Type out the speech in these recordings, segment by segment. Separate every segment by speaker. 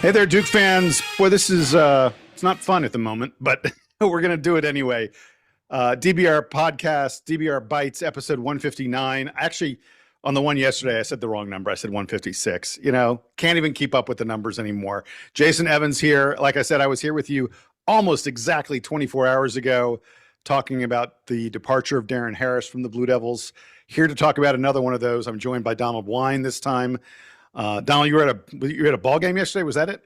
Speaker 1: Hey there, Duke fans. Boy, this is it's not fun at the moment, but we're gonna do it anyway. DBR podcast, DBR Bites, episode 159. Actually, on the one yesterday, I said the wrong number. I said 156. Can't even keep up with the numbers anymore. Jason Evans here. Like I said, I was here with you almost exactly 24 hours ago, talking about the departure of Darren Harris from the Blue Devils. Here to talk about another one of those. I'm joined by Donald Wine this time. Donald, you were at a ball game yesterday. Was that it?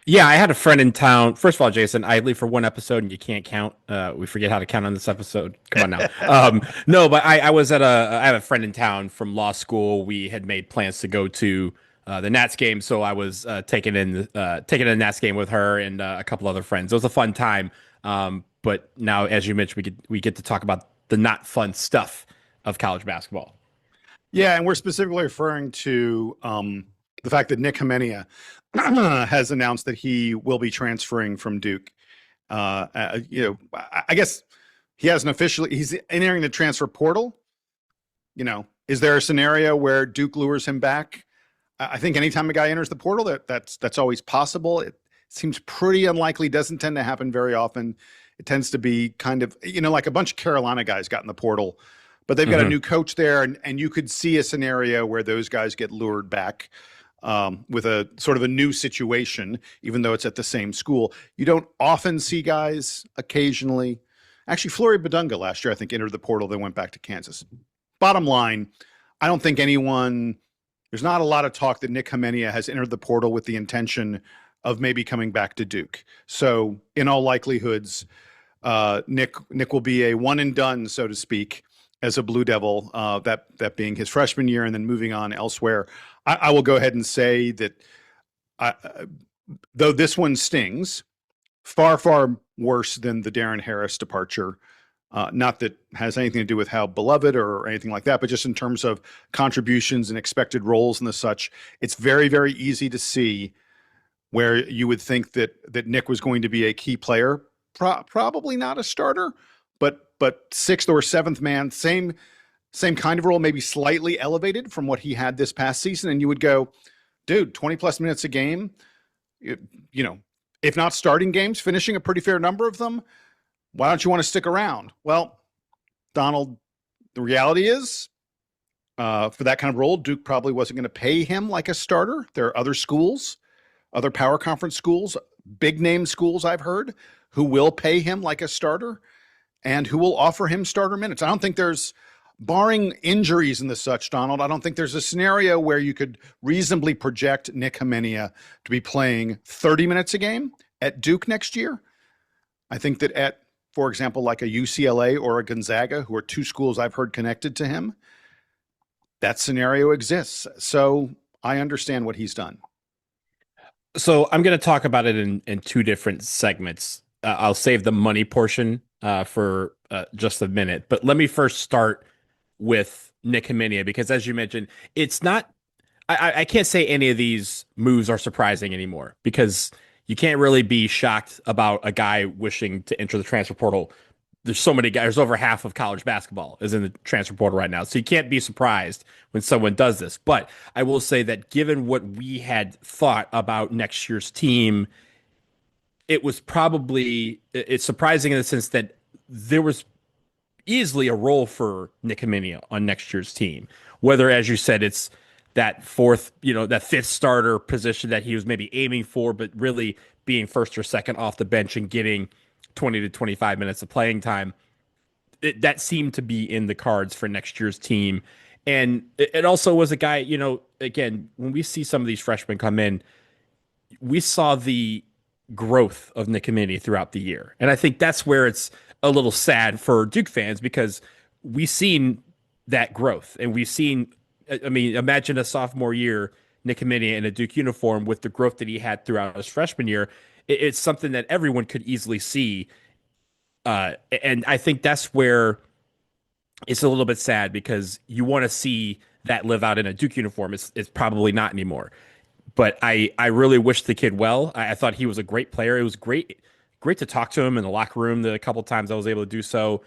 Speaker 2: Yeah, I had a friend in town. First of all, Jason, I leave for one episode and you can't count. We forget how to count on this episode. Come on now. No, but I was I have a friend in town from law school. We had made plans to go to the Nats game, so I was taking a Nats game with her and a couple other friends. It was a fun time. But now, as you mentioned, we get to talk about the not fun stuff of college basketball.
Speaker 1: Yeah, and we're specifically referring to the fact that Nik Khamenia has announced that he will be transferring from Duke. I guess he hasn't officially. He's entering the transfer portal. Is there a scenario where Duke lures him back? I think anytime a guy enters the portal, that's always possible. It seems pretty unlikely. Doesn't tend to happen very often. It tends to be kind of like a bunch of Carolina guys got in the portal, but they've got a new coach there, and you could see a scenario where those guys get lured back with a sort of a new situation, even though it's at the same school. You don't often see guys. Occasionally. Actually, Flory Badunga last year, I think, entered the portal, then went back to Kansas. Bottom line, I don't think there's not a lot of talk that Nik Khamenia has entered the portal with the intention of maybe coming back to Duke. So in all likelihoods, Nik will be a one and done, so to speak, as a Blue Devil, that being his freshman year and then moving on elsewhere. I will go ahead and say that though this one stings, far, far worse than the Darren Harris departure. Not that has anything to do with how beloved or anything like that, but just in terms of contributions and expected roles and the such, it's very, very easy to see where you would think that Nik was going to be a key player, probably not a starter, but sixth or seventh man, same kind of role, maybe slightly elevated from what he had this past season. And you would go, dude, 20 plus minutes a game, if not starting games, finishing a pretty fair number of them. Why don't you want to stick around? Well, Donald, the reality is, for that kind of role, Duke probably wasn't going to pay him like a starter. There are other schools, other power conference schools, big name schools I've heard, who will pay him like a starter and who will offer him starter minutes. I don't think barring injuries and the such, Donald, I don't think there's a scenario where you could reasonably project Nik Khamenia to be playing 30 minutes a game at Duke next year. I think that at, for example, like a UCLA or a Gonzaga, who are two schools I've heard connected to him, that scenario exists. So I understand what he's done.
Speaker 2: So I'm going to talk about it in two different segments. I'll save the money portion for just a minute, but let me first start with Nik Khamenia, because as you mentioned, it's not. I can't say any of these moves are surprising anymore, because you can't really be shocked about a guy wishing to enter the transfer portal. There's so many guys. There's over half of college basketball is in the transfer portal right now. So you can't be surprised when someone does this. But I will say that given what we had thought about next year's team, it's surprising in the sense that there was easily a role for Nik Khamenia on next year's team. Whether, as you said, it's that that fifth starter position that he was maybe aiming for, but really being first or second off the bench and getting 20 to 25 minutes of playing time. That seemed to be in the cards for next year's team. And it also was a guy, again, when we see some of these freshmen come in, we saw the growth of Nik Khamenia throughout the year. And I think that's where it's a little sad for Duke fans, because we've seen that growth, and we've seen, imagine a sophomore year, Nik Khamenia in a Duke uniform with the growth that he had throughout his freshman year. It's something that everyone could easily see. And I think that's where it's a little bit sad, because you want to see that live out in a Duke uniform. It's probably not anymore. But I really wish the kid well. I thought he was a great player. It was great to talk to him in the locker room. The couple times I was able to do so,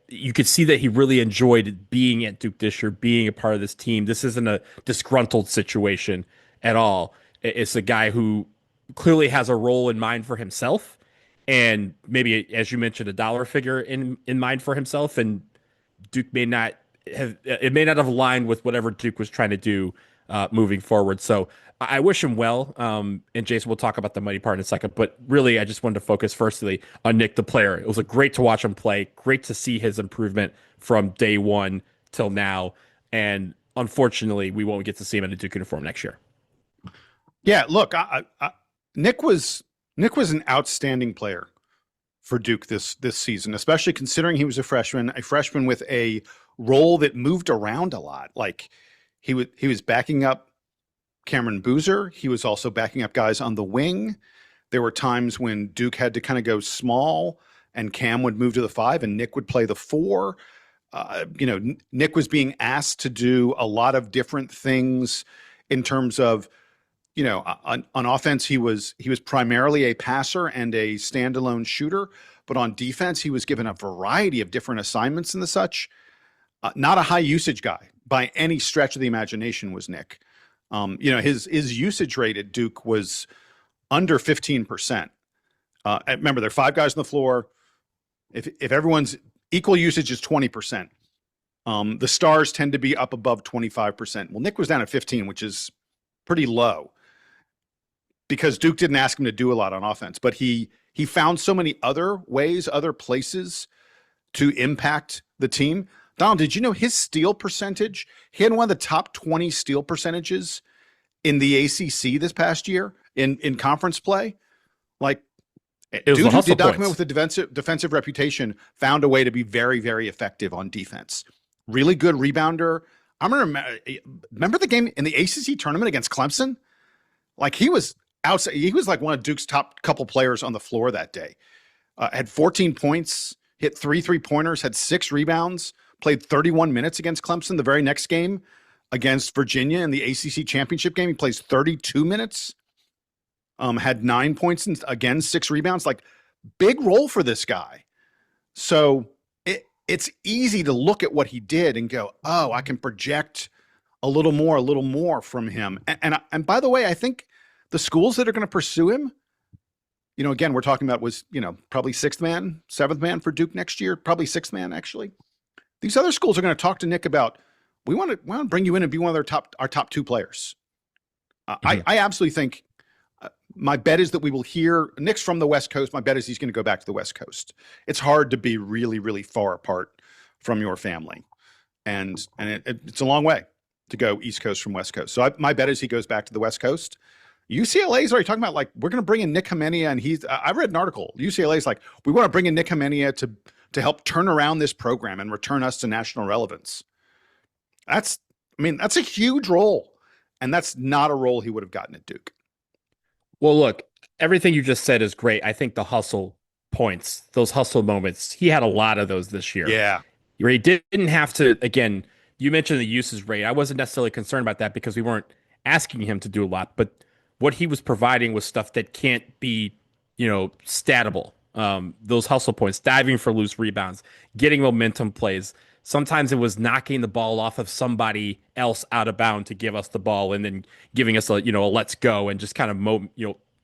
Speaker 2: you could see that he really enjoyed being at Duke this year, being a part of this team. This isn't a disgruntled situation at all. It's a guy who clearly has a role in mind for himself, and maybe, as you mentioned, a dollar figure in mind for himself. And Duke may not have aligned with whatever Duke was trying to do moving forward. So I wish him well. And Jason, we'll talk about the money part in a second. But really, I just wanted to focus firstly on Nik, the player. It was great to watch him play. Great to see his improvement from day one till now. And unfortunately, we won't get to see him in a Duke uniform next year.
Speaker 1: Yeah, look, Nik was an outstanding player for Duke this season, especially considering he was a freshman with a role that moved around a lot. Like he was backing up Cameron Boozer. He was also backing up guys on the wing. There were times when Duke had to kind of go small and Cam would move to the 5 and Nik would play the 4. Nik was being asked to do a lot of different things in terms of, on offense, he was primarily a passer and a standalone shooter, but on defense, he was given a variety of different assignments and the such. Not a high usage guy by any stretch of the imagination was Nik. His usage rate at Duke was under 15%. Remember, there are 5 guys on the floor. If everyone's equal usage is 20%. The stars tend to be up above 25%. Well, Nik was down at 15, which is pretty low because Duke didn't ask him to do a lot on offense, but he found so many other ways, other places to impact the team. Donald, did you know his steal percentage? He had one of the top 20 steal percentages in the ACC this past year in conference play. Like, dude who did not come in with a defensive reputation found a way to be very, very effective on defense. Really good rebounder. I'm gonna remember the game in the ACC tournament against Clemson. Like, he was outside. He was like one of Duke's top couple players on the floor that day. Had 14 points, hit 3 3-pointers, had 6 rebounds. Played 31 minutes against Clemson. The very next game against Virginia in the ACC championship game, he plays 32 minutes. Had 9 points and again 6 rebounds. Like, big role for this guy. So it's easy to look at what he did and go, oh, I can project a little more from him. And by the way, I think the schools that are going to pursue him, again, we're talking about was probably 6th man, 7th man for Duke next year, probably 6th man actually. These other schools are going to talk to Nik about, we want to bring you in and be one of our top 2 players. I absolutely think my bet is that we will hear Nik's from the West Coast. My bet is he's going to go back to the West Coast. It's hard to be really, really far apart from your family. And it's a long way to go East Coast from West Coast. So my bet is he goes back to the West Coast. UCLA is already talking about, like, we're going to bring in Nik Khamenia, and I read an article. UCLA is like, we want to bring in Nik Khamenia to help turn around this program and return us to national relevance. That's a huge role, and that's not a role he would have gotten at Duke.
Speaker 2: Well, look, everything you just said is great. I think the hustle points, those hustle moments, he had a lot of those this year.
Speaker 1: Yeah.
Speaker 2: He didn't have to, again, you mentioned the usage rate. I wasn't necessarily concerned about that because we weren't asking him to do a lot, but what he was providing was stuff that can't be, statable. Those hustle points, diving for loose rebounds, getting momentum plays. Sometimes it was knocking the ball off of somebody else out of bound to give us the ball and then giving us a let's go and just kind of,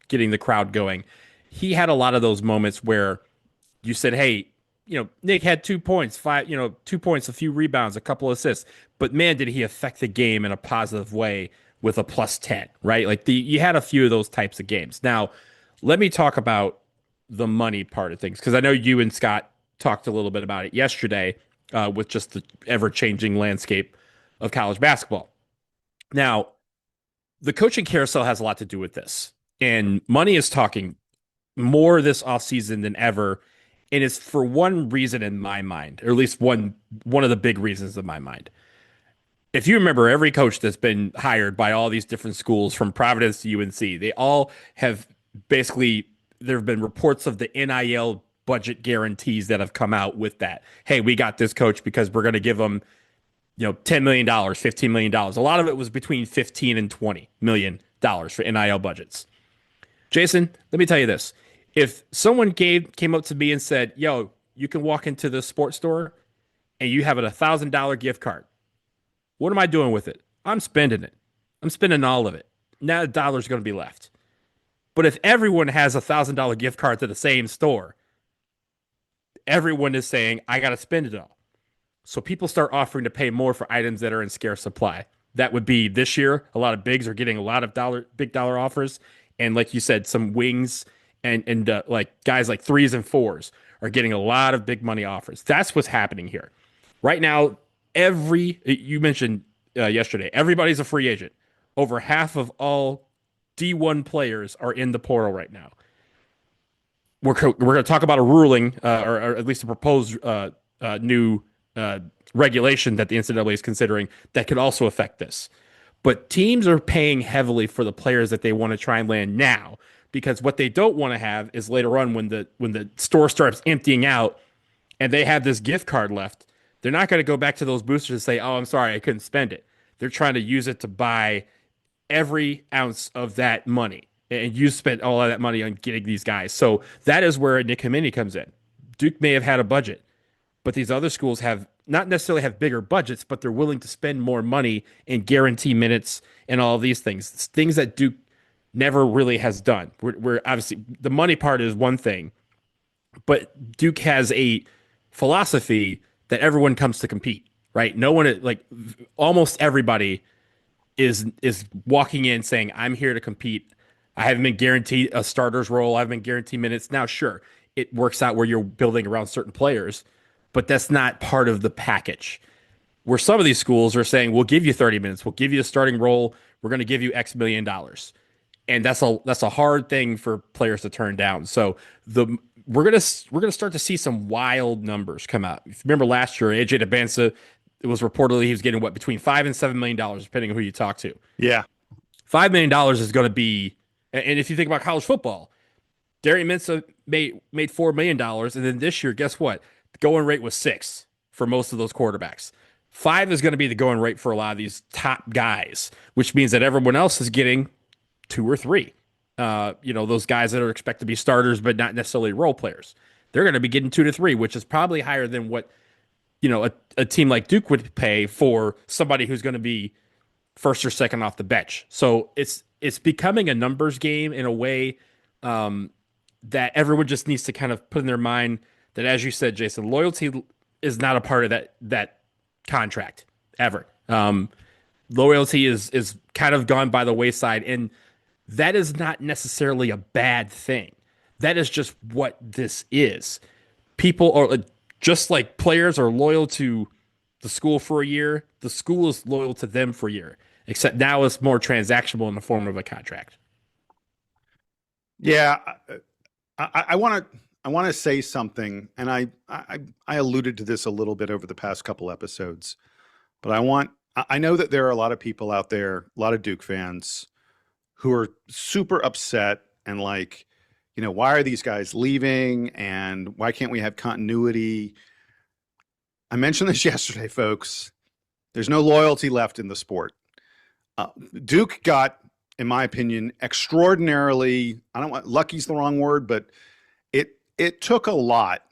Speaker 2: getting the crowd going. He had a lot of those moments where you said, hey, Nik had 2 points, 2 points, a few rebounds, a couple assists, but man, did he affect the game in a positive way with a +10, right? Like you had a few of those types of games. Now, let me talk about the money part of things, because I know you and Scott talked a little bit about it yesterday with just the ever-changing landscape of college basketball. Now, the coaching carousel has a lot to do with this, and money is talking more this offseason than ever, and it's for one reason in my mind, or at least one of the big reasons in my mind. If you remember, every coach that's been hired by all these different schools from Providence to UNC, they all have basically, there have been reports of the NIL budget guarantees that have come out with that. Hey, we got this coach because we're going to give him, $10 million, $15 million. A lot of it was between $15 and $20 million for NIL budgets. Jason, let me tell you this. If someone came up to me and said, yo, you can walk into the sports store and you have a $1,000 gift card, what am I doing with it? I'm spending it. I'm spending all of it. Not $1 is going to be left. But if everyone has $1,000 gift card to the same store, everyone is saying, I got to spend it all. So people start offering to pay more for items that are in scarce supply. That would be this year. A lot of bigs are getting a lot of big dollar offers. And like you said, some wings and like guys like 3s and 4s are getting a lot of big money offers. That's what's happening here. Right now, you mentioned yesterday, everybody's a free agent. Over half of all D1 players are in the portal right now. We're going to talk about a ruling, or at least a proposed new regulation that the NCAA is considering that could also affect this. But teams are paying heavily for the players that they want to try and land now, because what they don't want to have is later on when the store starts emptying out and they have this gift card left, they're not going to go back to those boosters and say, "Oh, I'm sorry, I couldn't spend it." They're trying to use it to buy every ounce of that money. And you spent all of that money on getting these guys. So that is where Nik Khamenia comes in. Duke may have had a budget, but these other schools have not necessarily have bigger budgets, but they're willing to spend more money and guarantee minutes and all of these things. It's things that Duke never really has done. We're obviously the money part is one thing, but Duke has a philosophy that everyone comes to compete, right? No one, like almost everybody is walking in saying, I'm here to compete. I haven't been guaranteed a starter's role. I haven't been guaranteed minutes. Now, sure, it works out where you're building around certain players, but that's not part of the package. Where some of these schools are saying, we'll give you 30 minutes. We'll give you a starting role. We're going to give you X million dollars. And that's a hard thing for players to turn down. So we're gonna start to see some wild numbers come out. If you remember last year, AJ DeBansa, it was reportedly he was getting between $5 and $7 million, depending on who you talk to.
Speaker 1: Yeah,
Speaker 2: $5 million is going to be, and if you think about college football, Darian Mensah made $4 million, and then this year, guess what? The going rate was 6 for most of those quarterbacks. 5 is going to be the going rate for a lot of these top guys, which means that everyone else is getting 2 or 3. Those guys that are expected to be starters, but not necessarily role players. They're going to be getting 2 to 3, which is probably higher than what, a team like Duke would pay for somebody who's going to be first or second off the bench. So it's becoming a numbers game in a way that everyone just needs to kind of put in their mind that, as you said, Jason, loyalty is not a part of that contract ever. Loyalty is kind of gone by the wayside, and that is not necessarily a bad thing. That is just what this is. People are just like players are loyal to the school for a year. The school is loyal to them for a year, except now it's more transactional in the form of a contract.
Speaker 1: Yeah, I want to say something, and I alluded to this a little bit over the past couple episodes, but I know that there are a lot of people out there, a lot of Duke fans, who are super upset and like, why are these guys leaving and why can't we have continuity? I mentioned this yesterday, folks. There's no loyalty left in the sport. Duke got, in my opinion, extraordinarily, lucky's the wrong word, but it took a lot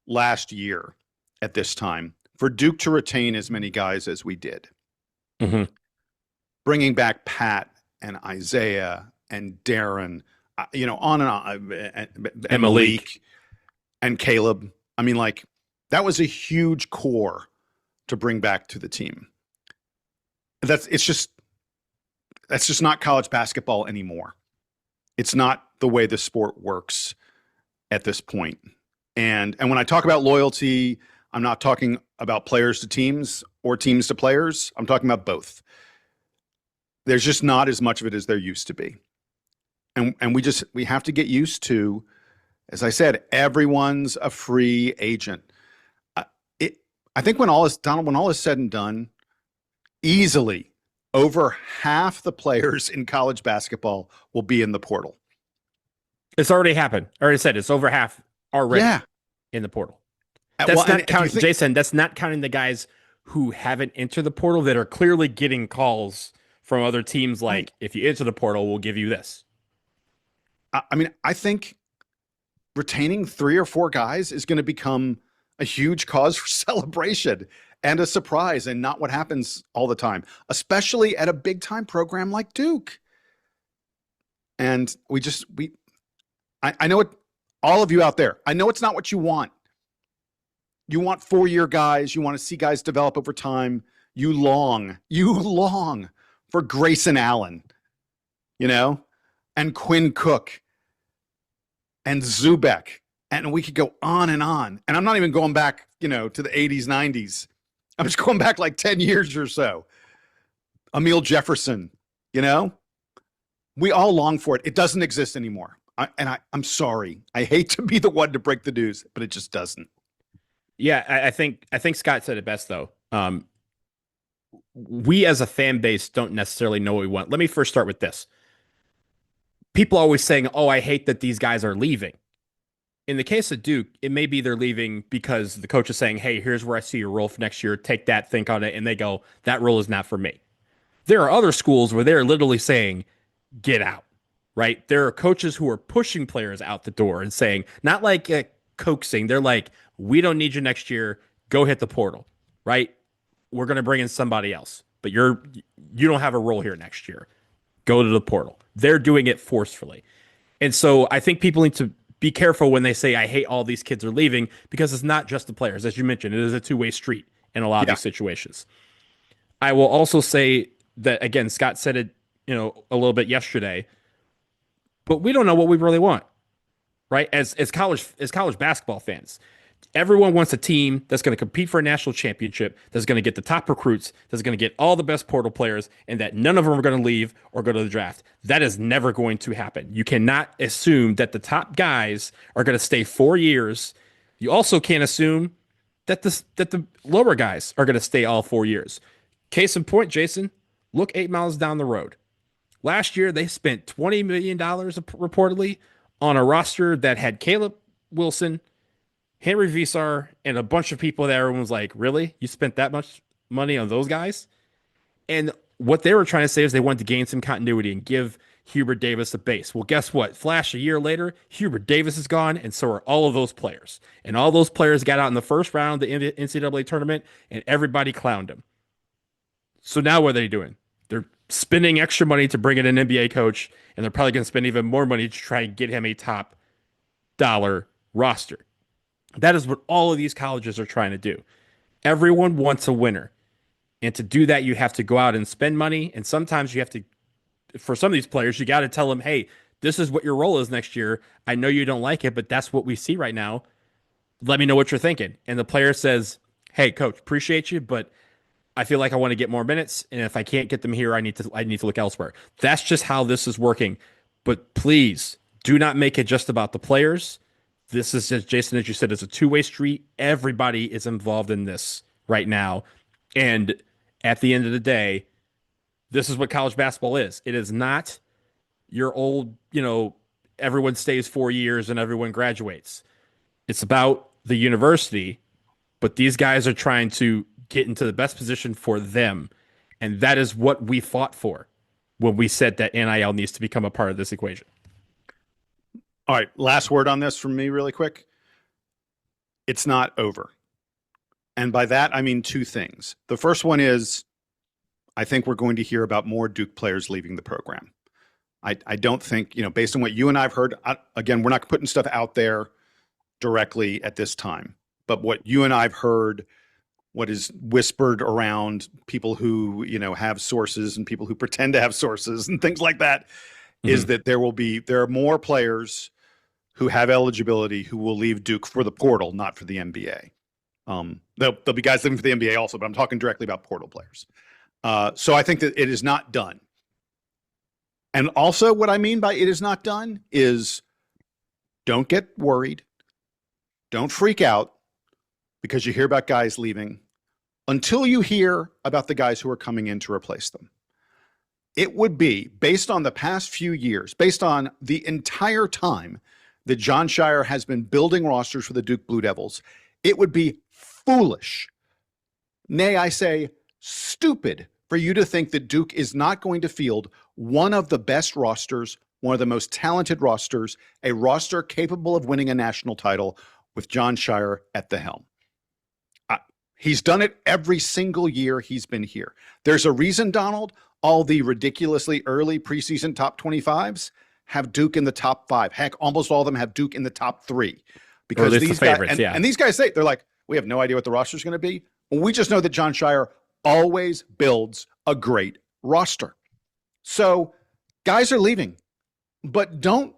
Speaker 1: last year at this time for Duke to retain as many guys as we did.
Speaker 2: Mm-hmm.
Speaker 1: Bringing back Pat and Isaiah and Darren, on and on, and Maliq and Caleb. I mean, like, that was a huge core to bring back to the team. That's just not college basketball anymore. It's not the way the sport works at this point. And when I talk about loyalty, I'm not talking about players to teams or teams to players. I'm talking about both. There's just not as much of it as there used to be. And we have to get used to, as I said, everyone's a free agent. I think when all is said and done, easily over half the players in college basketball will be in the portal.
Speaker 2: It's already happened. I already said it's over half already in the portal. That's not counting, Jason. That's not counting the guys who haven't entered the portal that are clearly getting calls from other teams. Like, if you enter the portal, we'll give you this.
Speaker 1: I mean, I think retaining 3 or 4 guys is going to become a huge cause for celebration and a surprise, and not what happens all the time, especially at a big time program like Duke. And I know it, all of you out there, I know it's not what you want. You want 4-year guys. You want to see guys develop over time. You long for Grayson Allen, and Quinn Cook and Zubek. And we could go on and on. And I'm not even going back, to the 80s, 90s. I'm just going back like 10 years or so. Emil Jefferson, we all long for it. It doesn't exist anymore. I'm sorry. I hate to be the one to break the news, but it just doesn't.
Speaker 2: Yeah, I think Scott said it best though. We as a fan base don't necessarily know what we want. Let me first start with this. People are always saying, "Oh, I hate that these guys are leaving." In the case of Duke, it may be they're leaving because the coach is saying, "Hey, here's where I see your role for next year. Take that, think on it," and they go, "That role is not for me." There are other schools where they're literally saying, "Get out." Right? There are coaches who are pushing players out the door and saying, not like coaxing, they're like, "We don't need you next year. Go hit the portal." Right? We're going to bring in somebody else, but you don't have a role here next year. Go to the portal. They're doing it forcefully. And so I think people need to be careful when they say, "I hate all these kids are leaving," because it's not just the players. As you mentioned, it is a two-way street in a lot of these situations. I will also say that, again, Scott said it, a little bit yesterday, but we don't know what we really want, right? As college basketball fans, everyone wants a team that's going to compete for a national championship, that's going to get the top recruits, that's going to get all the best portal players, and that none of them are going to leave or go to the draft. That is never going to happen. You cannot assume that the top guys are going to stay 4 years. You also can't assume that the lower guys are going to stay all 4 years. Case in point, Jason, look 8 miles down the road. Last year, they spent $20 million reportedly on a roster that had Caleb Wilson, Henry Visar, and a bunch of people that everyone was like, "Really? You spent that much money on those guys?" And what they were trying to say is they wanted to gain some continuity and give Hubert Davis a base. Well, guess what? Flash a year later, Hubert Davis is gone, and so are all of those players. And all those players got out in the first round of the NCAA tournament, and everybody clowned them. So now what are they doing? They're spending extra money to bring in an NBA coach, and they're probably going to spend even more money to try and get him a top dollar roster. That is what all of these colleges are trying to do. Everyone wants a winner. And to do that, you have to go out and spend money. And sometimes you have to, for some of these players, you got to tell them, "Hey, this is what your role is next year. I know you don't like it, but that's what we see right now. Let me know what you're thinking." And the player says, "Hey, coach, appreciate you, but I feel like I want to get more minutes. And if I can't get them here, I need to look elsewhere." That's just how this is working. But please do not make it just about the players. This is just, Jason, as you said, it's a two-way street. Everybody is involved in this right now. And at the end of the day, this is what college basketball is. It is not your old, everyone stays 4 years and everyone graduates. It's about the university, but these guys are trying to get into the best position for them. And that is what we fought for when we said that NIL needs to become a part of this equation.
Speaker 1: All right, last word on this from me really quick. It's not over. And by that, I mean two things. The first one is, I think we're going to hear about more Duke players leaving the program. I don't think, based on what you and I've heard, again, we're not putting stuff out there directly at this time, but what you and I've heard, what is whispered around people who, have sources and people who pretend to have sources and things like that, is that there are more players who have eligibility who will leave Duke for the portal, not for the NBA. There'll be guys leaving for the NBA also, but I'm talking directly about portal players. So I think that it is not done. And also what I mean by it is not done is, don't get worried. Don't freak out because you hear about guys leaving until you hear about the guys who are coming in to replace them. It would be, based on the past few years, based on the entire time that Jon Scheyer has been building rosters for the Duke Blue Devils, it would be foolish, nay, I say stupid, for you to think that Duke is not going to field one of the best rosters, one of the most talented rosters, a roster capable of winning a national title with Jon Scheyer at the helm. He's done it every single year he's been here. There's a reason, Donald, all the ridiculously early preseason top 25s have Duke in the top 5. Heck, almost all of them have Duke in the top 3. Because these
Speaker 2: favorites,
Speaker 1: guys, and these guys say, they're like, we have no idea what the roster is going to be. We just know that Jon Scheyer always builds a great roster. So guys are leaving, but don't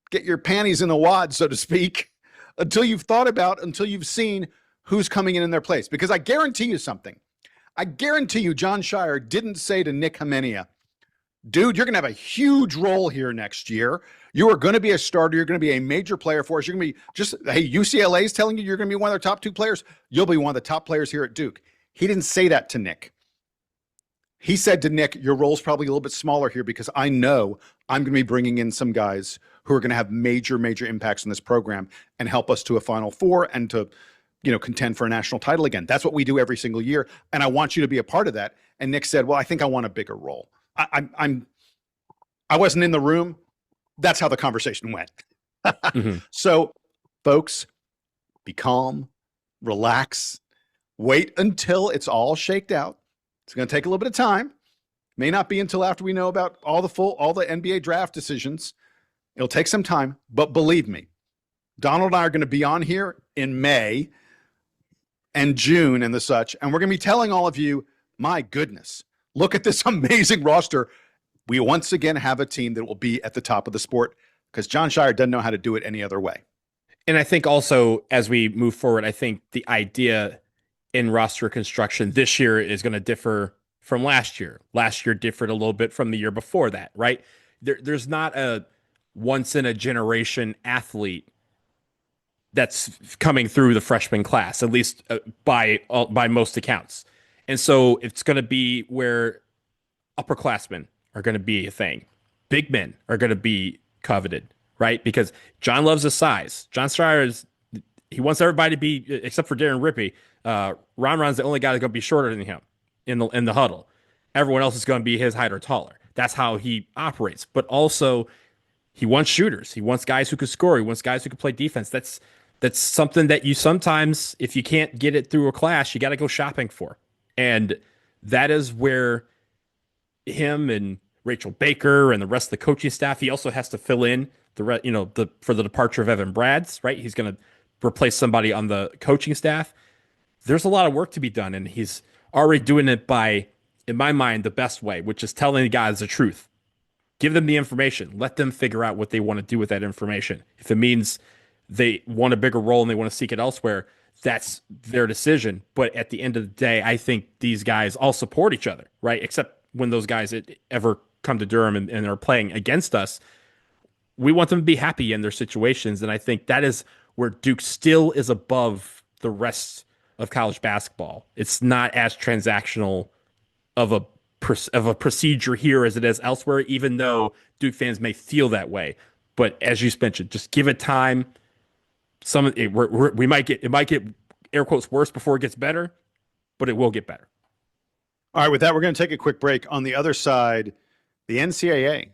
Speaker 1: get your panties in the wad, so to speak, until you've seen who's coming in their place. Because I guarantee you something. I guarantee you Jon Scheyer didn't say to Nik Khamenia, dude, you're going to have a huge role here next year. You are going to be a starter. You're going to be a major player for us. You're going to be just, hey, UCLA is telling you you're going to be one of their top 2 players. You'll be one of the top players here at Duke. He didn't say that to Nik. He said to Nik, your role's probably a little bit smaller here because I know I'm going to be bringing in some guys who are going to have major, major impacts in this program and help us to a Final Four and to, contend for a national title again. That's what we do every single year. And I want you to be a part of that. And Nik said, well, I think I want a bigger role. I wasn't in the room. That's how the conversation went.
Speaker 2: Mm-hmm.
Speaker 1: So, folks, be calm, relax, wait until it's all shaked out. It's going to take a little bit of time. May not be until after we know about all the NBA draft decisions. It'll take some time, but believe me, Donald and I are going to be on here in May and June and the such, and we're going to be telling all of you, my goodness, look at this amazing roster. We once again have a team that will be at the top of the sport because Jon Scheyer doesn't know how to do it any other way.
Speaker 2: And I think also as we move forward, I think the idea in roster construction this year is going to differ from last year. Last year differed a little bit from the year before that, right? There's not a once in a generation athlete that's coming through the freshman class, at least by most accounts. And so it's going to be where upperclassmen are going to be a thing. Big men are going to be coveted, right? Because John loves his size. Jon Scheyer he wants everybody to be, except for Darren Rippey. Ron's the only guy that's going to be shorter than him in the huddle. Everyone else is going to be his height or taller. That's how he operates. But also, he wants shooters. He wants guys who can score. He wants guys who can play defense. That's something that you sometimes, if you can't get it through a class, you got to go shopping for. And that is where him and Rachel Baker and the rest of the coaching staff, he also has to fill in for the departure of Evan Brads, right? He's going to replace somebody on the coaching staff. There's a lot of work to be done, and he's already doing it by, in my mind, the best way, which is telling the guys the truth. Give them the information. Let them figure out what they want to do with that information. If it means they want a bigger role and they want to seek it elsewhere, that's their decision. But at the end of the day, I think these guys all support each other, right? Except when those guys ever come to Durham and are playing against us. We want them to be happy in their situations. And I think that is where Duke still is above the rest of college basketball. It's not as transactional of a procedure here as it is elsewhere, even though Duke fans may feel that way. But as you mentioned, just give it time. We might get air quotes worse before it gets better, but it will get better.
Speaker 1: All right, with that, we're going to take a quick break. On the other side, the NCAA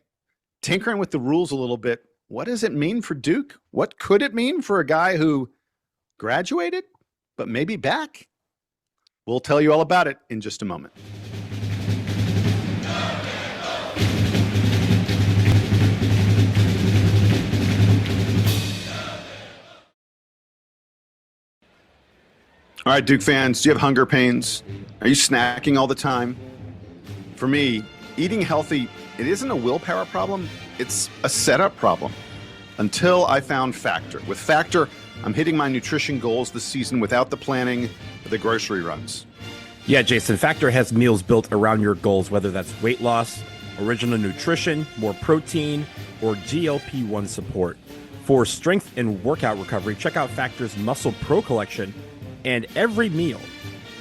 Speaker 1: tinkering with the rules a little bit. What does it mean for Duke? What could it mean for a guy who graduated but maybe back? We'll tell you all about it in just a moment. All right, Duke fans, do you have hunger pains? Are you snacking all the time? For me, eating healthy, it isn't a willpower problem, it's a setup problem. Until I found Factor. With Factor, I'm hitting my nutrition goals this season without the planning or the grocery runs.
Speaker 2: Yeah, Jason, Factor has meals built around your goals, whether that's weight loss, original nutrition, more protein, or GLP-1 support. For strength and workout recovery, check out Factor's Muscle Pro collection. And every meal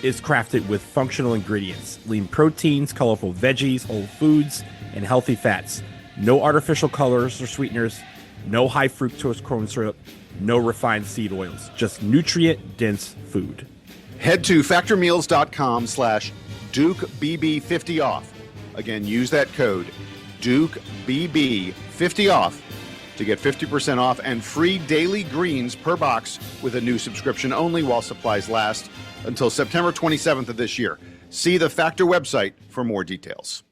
Speaker 2: is crafted with functional ingredients, lean proteins, colorful veggies, whole foods, and healthy fats. No artificial colors or sweeteners, no high fructose corn syrup, no refined seed oils, just nutrient-dense food.
Speaker 1: Head to factormeals.com/DukeBB50off. Again, use that code DukeBB50off to get 50% off and free daily greens per box with a new subscription only while supplies last until September 27th of this year. See the Factor website for more details.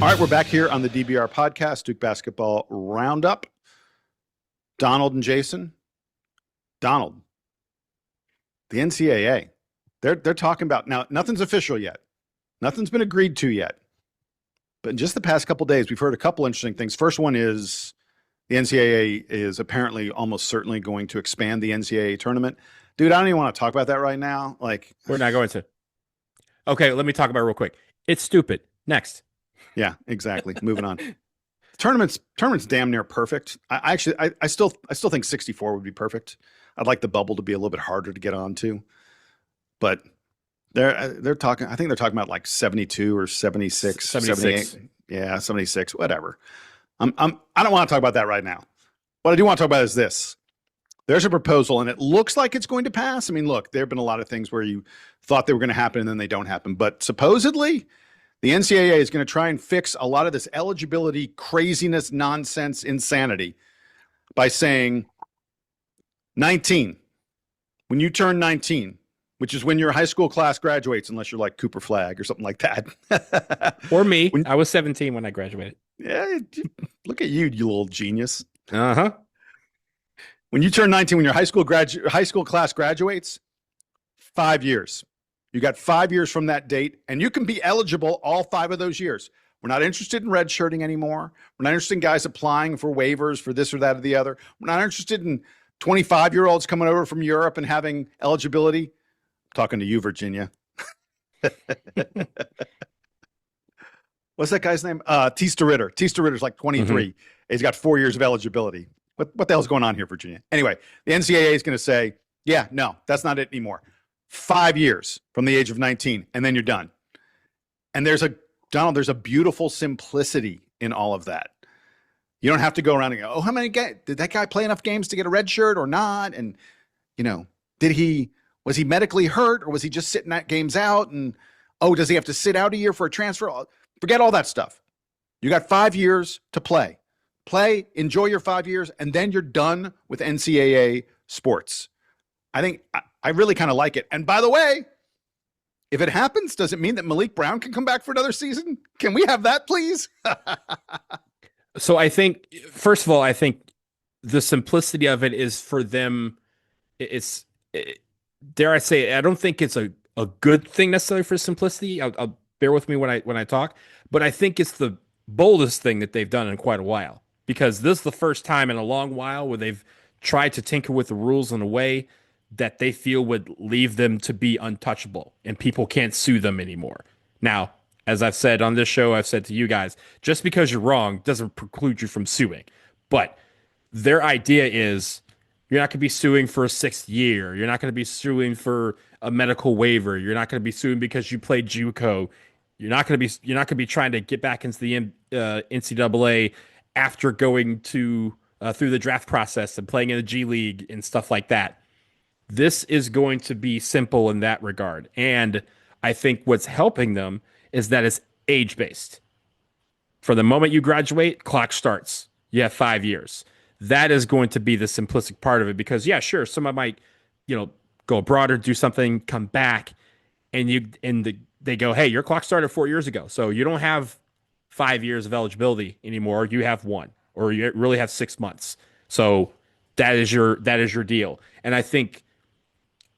Speaker 1: All right, we're back here on the DBR podcast, Duke Basketball Roundup. Donald and Jason. Donald, the NCAA, they're talking about, now nothing's official yet. Nothing's been agreed to yet. But in just the past couple of days, we've heard a couple interesting things. First one is the NCAA is apparently almost certainly going to expand the NCAA tournament. Dude, I don't even want to talk about that right now. Like,
Speaker 2: We're not going to. Okay, let me talk about it real quick. It's stupid. Next.
Speaker 1: yeah, exactly. Moving on. Tournament's damn near perfect. I still think 64 would be perfect. I'd like the bubble to be a little bit harder to get onto, but they're talking. I think they're talking about like 72 or 76, 78. Yeah, 76, whatever. I don't want to talk about that right now. What I do want to talk about is this. There's a proposal, and it looks like it's going to pass. I mean, look, there have been a lot of things where you thought they were going to happen and then they don't happen, but supposedly the NCAA is going to try and fix a lot of this eligibility craziness, nonsense, insanity by saying 19. When you turn 19, which is when your high school class graduates, unless you're like Cooper Flagg or something like that.
Speaker 2: Or me. I was 17 when I graduated.
Speaker 1: Yeah, look at you, you little genius.
Speaker 2: Uh-huh.
Speaker 1: When you turn 19, when your high school class graduates, 5 years. You got 5 years from that date, and you can be eligible all 5 of those years. We're not interested in redshirting anymore. We're not interested in guys applying for waivers for this or that or the other. We're not interested in 25-year-olds coming over from Europe and having eligibility. I'm talking to you, Virginia. What's that guy's name? Tista Ritter. Tista Ritter's like 23. Mm-hmm. He's got 4 years of eligibility. What the hell's going on here, Virginia? Anyway, the NCAA is going to say, yeah, no, that's not it anymore. 5 years from the age of 19, and then you're done. And there's a beautiful simplicity in all of that. You don't have to go around and go, oh, how many guys did that guy play enough games to get a red shirt or not? And, was he medically hurt, or was he just sitting at games out? And, oh, does he have to sit out a year for a transfer? Forget all that stuff. You got 5 years to play. Play, enjoy your 5 years, and then you're done with NCAA sports. I think I really kind of like it. And by the way, if it happens, does it mean that Maliq Brown can come back for another season? Can we have that, please?
Speaker 2: So I think, first of all, I think the simplicity of it is for them. Dare I say, I don't think it's a good thing necessarily for simplicity. I'll bear with me when I talk, but I think it's the boldest thing that they've done in quite a while, because this is the first time in a long while where they've tried to tinker with the rules in a way that they feel would leave them to be untouchable and people can't sue them anymore. Now, as I've said on this show, I've said to you guys, just because you're wrong doesn't preclude you from suing. But their idea is you're not going to be suing for a 6th year. You're not going to be suing for a medical waiver. You're not going to be suing because you played JUCO. You're not going to be trying to get back into the NCAA after going to through the draft process and playing in the G League and stuff like that. This is going to be simple in that regard. And I think what's helping them is that it's age-based. For the moment you graduate, clock starts. You have 5 years. That is going to be the simplistic part of it, because, yeah, sure, someone might, go abroad or do something, come back, and they go, hey, your clock started 4 years ago, so you don't have 5 years of eligibility anymore. You have 1, or you really have 6 months. So that is your deal. And I think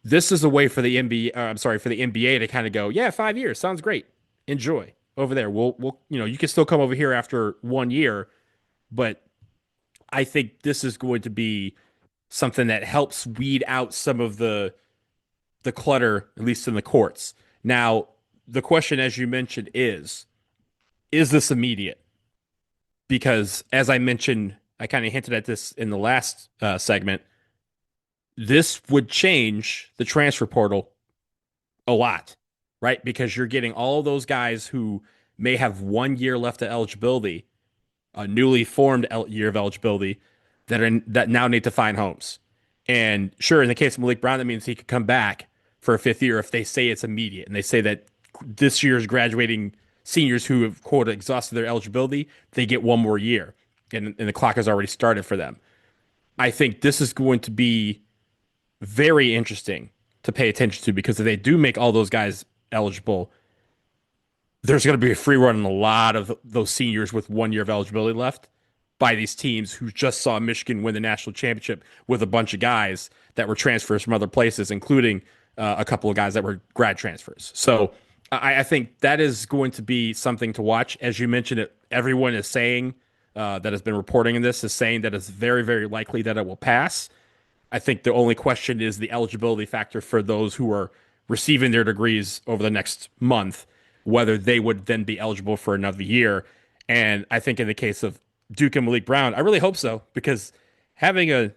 Speaker 2: this is a way for the NBA to kind of go, yeah, 5 years sounds great. Enjoy over there. We'll you can still come over here after 1 year, but I think this is going to be something that helps weed out some of the clutter, at least in the courts. Now, the question, as you mentioned, is this immediate? Because as I mentioned, I kind of hinted at this in the last segment, this would change the transfer portal a lot, right? Because you're getting all those guys who may have 1 year left of eligibility, a newly formed year of eligibility, that now need to find homes. And sure, in the case of Maliq Brown, that means he could come back for a 5th year if they say it's immediate, and they say that this year's graduating seniors who have, quote, exhausted their eligibility, they get 1 more year, and the clock has already started for them. I think this is going to be very interesting to pay attention to, because if they do make all those guys eligible, there's going to be a free run on a lot of those seniors with 1 year of eligibility left by these teams who just saw Michigan win the national championship with a bunch of guys that were transfers from other places, including a couple of guys that were grad transfers. So I think that is going to be something to watch. As you mentioned, it, everyone is saying that has been reporting in this is saying that it's very, very likely that it will pass. I think the only question is the eligibility factor for those who are receiving their degrees over the next month, whether they would then be eligible for another year. And I think in the case of Duke and Maliq Brown, I really hope so, because having a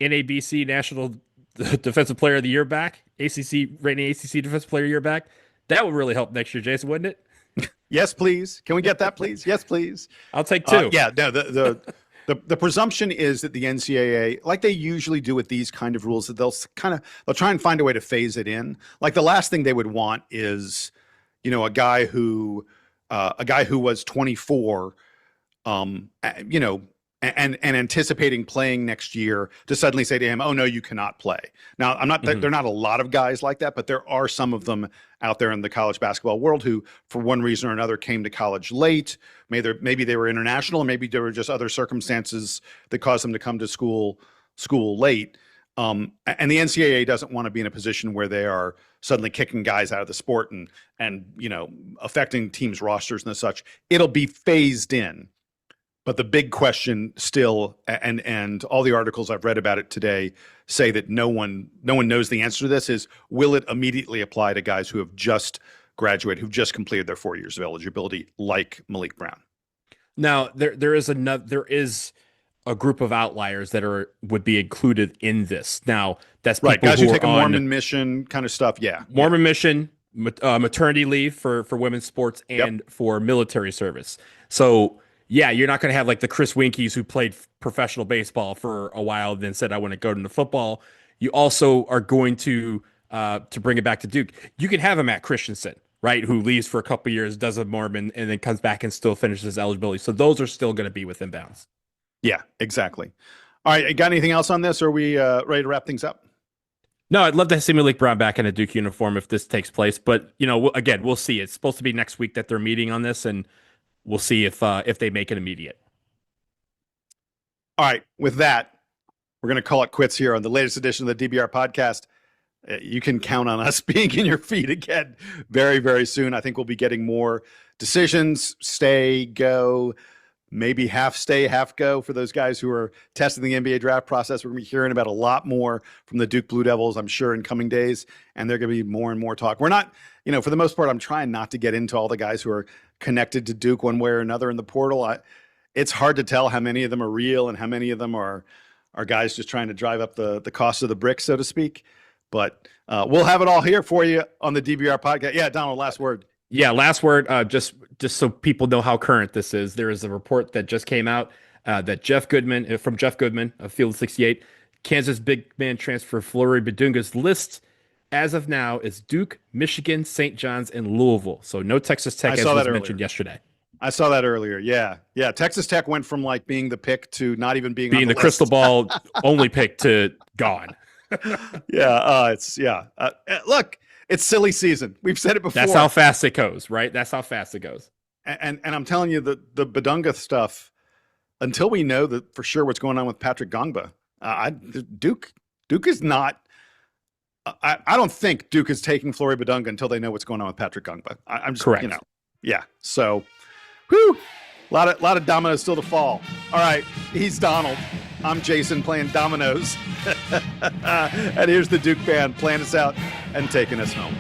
Speaker 2: NABC National Defensive Player of the Year back, ACC rating ACC Defensive Player of the Year back, that would really help next year, Jason, wouldn't it?
Speaker 1: Yes, please. Can we get that, please? Yes, please.
Speaker 2: I'll take two.
Speaker 1: Yeah, no, the presumption is that the NCAA, like they usually do with these kind of rules, that they'll try and find a way to phase it in. Like the last thing they would want is, a guy who was 24, and anticipating playing next year to suddenly say to him, "Oh no, you cannot play." Now, I'm not. There are not a lot of guys like that, but there are some of them out there in the college basketball world who, for one reason or another, came to college late. Maybe they were international, or maybe there were just other circumstances that caused them to come to school late. And the NCAA doesn't want to be in a position where they are suddenly kicking guys out of the sport and affecting teams' rosters and such. It'll be phased in. But the big question still, and all the articles I've read about it today say that no one knows the answer to this, is will it immediately apply to guys who have just graduated, who've just completed their 4 years of eligibility, like Maliq Brown?
Speaker 2: Now, there is a group of outliers that would be included in this. Now, that's people
Speaker 1: right, guys who take a
Speaker 2: on
Speaker 1: Mormon mission kind of stuff. Yeah,
Speaker 2: Mormon mission, maternity leave for women's sports, and for military service. So yeah, you're not going to have like the Chris Winkies who played professional baseball for a while, and then said, I want to go into football. You also are going to bring it back to Duke. You can have a Matt Christensen, right, who leaves for a couple of years, does a Mormon, and then comes back and still finishes eligibility. So those are still going to be within bounds. Yeah,
Speaker 1: exactly. All right, got anything else on this? Or are we ready to wrap things up?
Speaker 2: No, I'd love to see Maliq Brown back in a Duke uniform if this takes place. But, again, we'll see. It's supposed to be next week that they're meeting on this, and we'll see if they make it immediate.
Speaker 1: All right. With that, we're going to call it quits here on the latest edition of the DBR podcast. You can count on us being in your feed again very, very soon. I think we'll be getting more decisions, stay, go, maybe half stay, half go for those guys who are testing the NBA draft process. We're going to be hearing about a lot more from the Duke Blue Devils, I'm sure, in coming days, and there are going to be more and more talk. We're not, for the most part, I'm trying not to get into all the guys who are connected to Duke one way or another in the portal. It's hard to tell how many of them are real and how many of them are guys just trying to drive up the cost of the brick, so to speak. But we'll have it all here for you on the DBR podcast. Yeah, Donald, last word.
Speaker 2: Yeah, last word, just so people know how current this is. There is a report that just came out that Jeff Goodman of Field 68, Kansas big man transfer Flory Badunga's list as of now is Duke, Michigan, St. John's, and Louisville. So no Texas Tech, as was mentioned yesterday.
Speaker 1: I saw that earlier. Yeah. Texas Tech went from like being the pick to not even being
Speaker 2: the crystal ball only pick to gone.
Speaker 1: Look, it's silly season. We've said it before.
Speaker 2: That's how fast it goes, right? That's how fast it goes.
Speaker 1: And I'm telling you, the Badunga stuff, until we know that for sure what's going on with Patrick Gongba, Duke is not. I don't think Duke is taking Flory Badunga until they know what's going on with Patrick Gongba. I'm just,
Speaker 2: correct.
Speaker 1: Yeah. So, whew, a lot of dominoes still to fall. All right, he's Donald. I'm Jason playing dominoes. And here's the Duke band playing us out and taking us home.